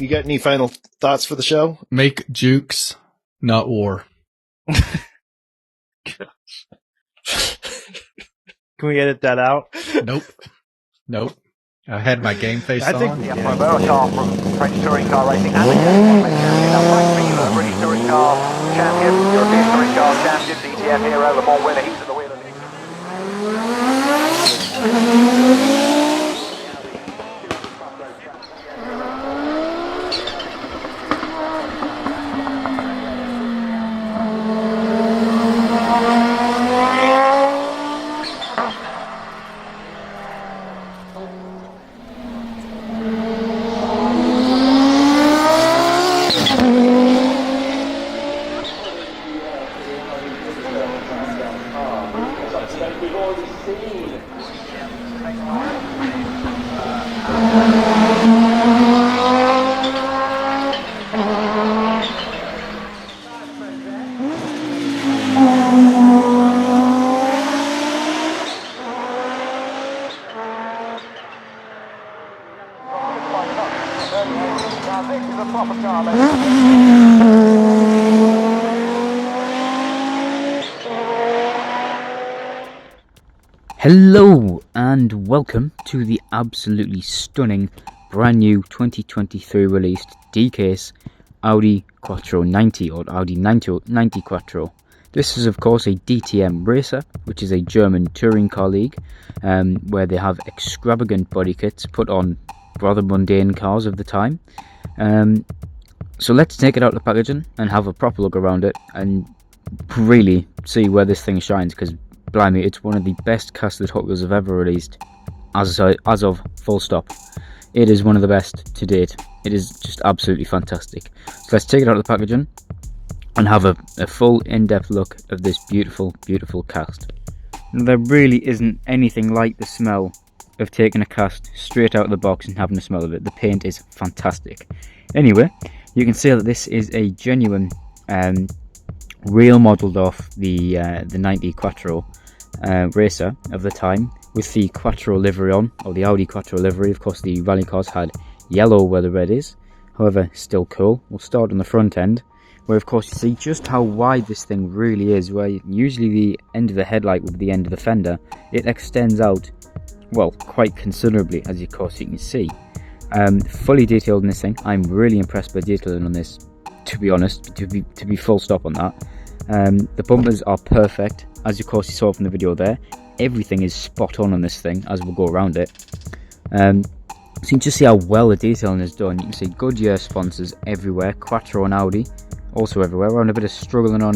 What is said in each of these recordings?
got any final thoughts for the show? Make jukes, not war. Can we edit that out? Nope. I had my game face on. A car from French touring car racing. And the British touring car champion, European touring car champion, DTM hero, Le Mans winner. He's at the wheel of the... Hello and welcome to the absolutely stunning brand new 2023 released Diecast Audi Quattro 90 or Audi 90 Quattro. This is of course a DTM racer, which is a German touring car league where they have extravagant body kits put on rather mundane cars of the time. So let's take it out of the packaging and have a proper look around it and really see where this thing shines, because blimey, it's one of the best cars that Hot Wheels have ever released, as of full stop. It is one of the best to date. It is just absolutely fantastic. So let's take it out of the packaging and have a full in-depth look of this beautiful, beautiful cast. Now, there really isn't anything like the smell of taking a cast straight out of the box and having a smell of it. The paint is fantastic. Anyway, you can see that this is a genuine real modelled off the 90 Quattro racer of the time, with the Quattro livery on, or the Audi Quattro livery. Of course, the rally cars had yellow where the red is, however, still cool. We'll start on the front end, where of course you see just how wide this thing really is, where usually the end of the headlight would be the end of the fender. It extends out, well, quite considerably, as of course you can see. Fully detailed in this thing. I'm really impressed by detailing on this, to be honest, to be full stop on that. The bumpers are perfect, as of course you saw from the video there. Everything is spot on this thing as we'll go around it. So you can just see how well the detailing is done. You can see Goodyear sponsors everywhere, Quattro and Audi also everywhere. We're on a bit of struggling on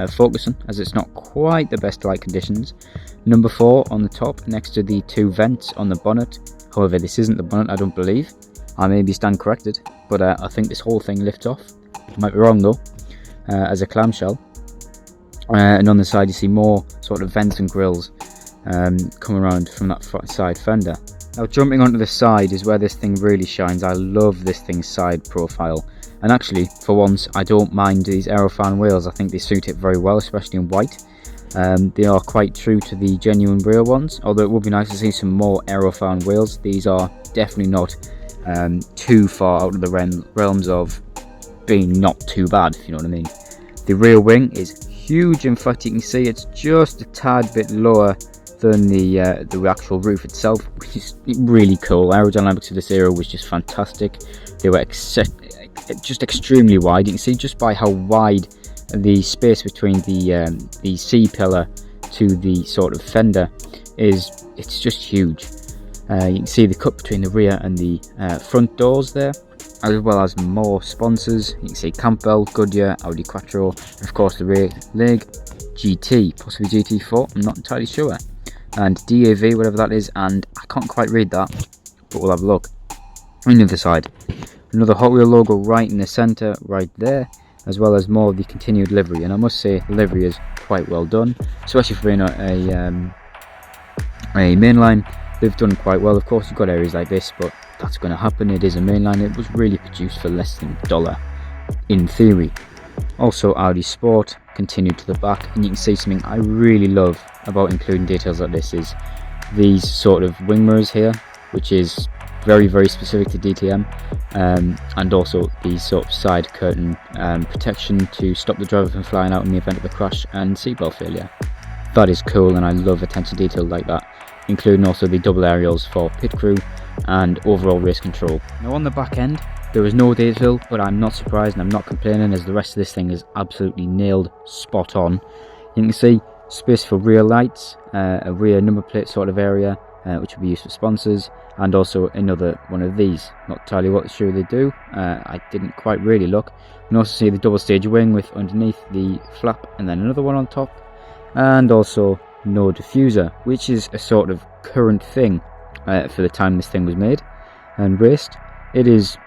focusing, as it's not quite the best light conditions. Number 4 on the top next to the 2 vents on the bonnet. However, this isn't the bonnet, I don't believe. I may be stand corrected, but I think this whole thing lifts off. Might be wrong though, as a clamshell. And on the side you see more sort of vents and grills coming around from that side fender. Now jumping onto the side is where this thing really shines. I love this thing's side profile, and actually for once I don't mind these Aerofan wheels. I think they suit it very well, especially in white. They are quite true to the genuine real ones, although it would be nice to see some more Aerofan wheels. These are definitely not too far out of the realms of being not too bad, if you know what I mean. The rear wing is huge. In fact, you can see it's just a tad bit lower than the actual roof itself, which is really cool. Aerodynamics of this era was just fantastic. They were just extremely wide. You can see just by how wide the space between the C pillar to the sort of fender is. It's just huge. You can see the cut between the rear and the front doors there, as well as more sponsors. You can see Campbell, Goodyear, Audi Quattro, and of course the rear leg GT, possibly GT4, I'm not entirely sure, and DAV, whatever that is, and I can't quite read that, but we'll have a look. On the other side, another Hot Wheel logo right in the centre, right there, as well as more of the continued livery, and I must say the livery is quite well done, especially for being a mainline. They've done quite well. Of course, you've got areas like this, but that's going to happen. It is a mainline. It was really produced for less than $1 in theory. Also, Audi Sport continued to the back, and you can see something I really love about including details like this is these sort of wing mirrors here, which is very, very specific to DTM, and also the sort of side curtain protection to stop the driver from flying out in the event of a crash and seatbelt failure. That is cool, and I love attention to detail like that, including also the double aerials for pit crew and overall race control. Now on the back end, there was no detail, but I'm not surprised and I'm not complaining, as the rest of this thing is absolutely nailed, spot on. You can see space for rear lights, a rear number plate sort of area, which will be used for sponsors, and also another one of these. Not entirely what sure they do, I didn't quite really look. You can also see the double stage wing with underneath the flap and then another one on top, and also no diffuser, which is a sort of current thing for the time this thing was made and raced. It is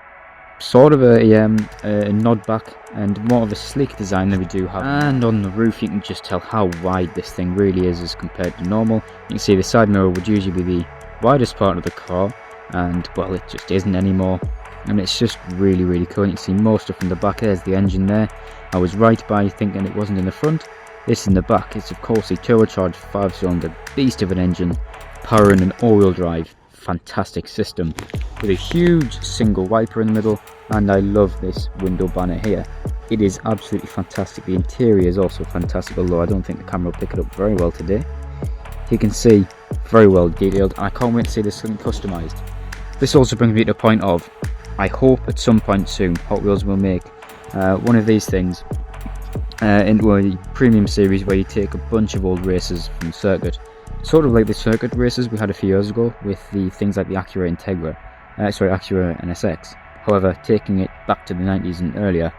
sort of a nod back and more of a sleek design than we do have. And on the roof you can just tell how wide this thing really is as compared to normal. You can see the side mirror would usually be the widest part of the car, and well, it just isn't anymore, and it's just really, really cool. You can see more stuff in the back. There's the engine there. I was right by thinking it wasn't in the front. This in the back. It's of course a turbocharged 5-cylinder beast of an engine powering an all-wheel drive fantastic system with a huge single wiper in the middle, and I love this window banner here. It is absolutely fantastic. The interior is also fantastic, although I don't think the camera will pick it up very well today. You can see very well detailed. I can't wait to see this thing customized. This also brings me to the point of, I hope at some point soon Hot Wheels will make one of these things into a premium series where you take a bunch of old races from the circuit, sort of like the circuit races we had a few years ago with the things like the Acura Integra, Acura NSX. However, taking it back to the 90s and earlier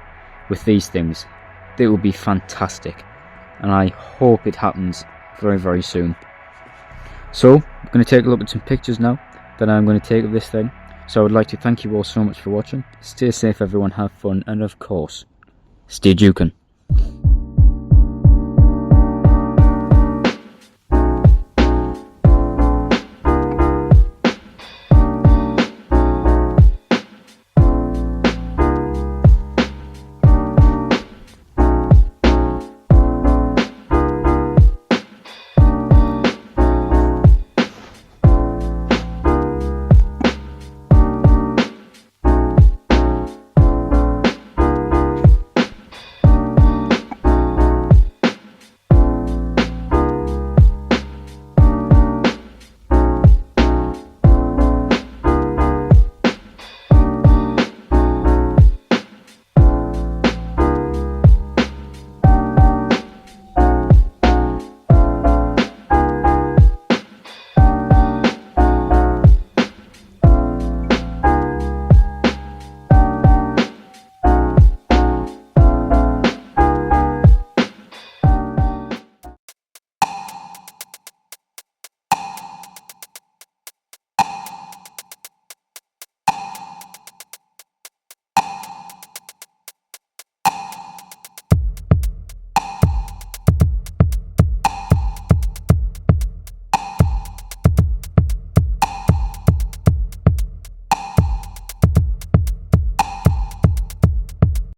with these things, they would be fantastic, and I hope it happens very, very soon. So I'm going to take a look at some pictures now that I'm going to take of this thing. So I would like to thank you all so much for watching. Stay safe everyone, have fun, and of course, stay juke'ing.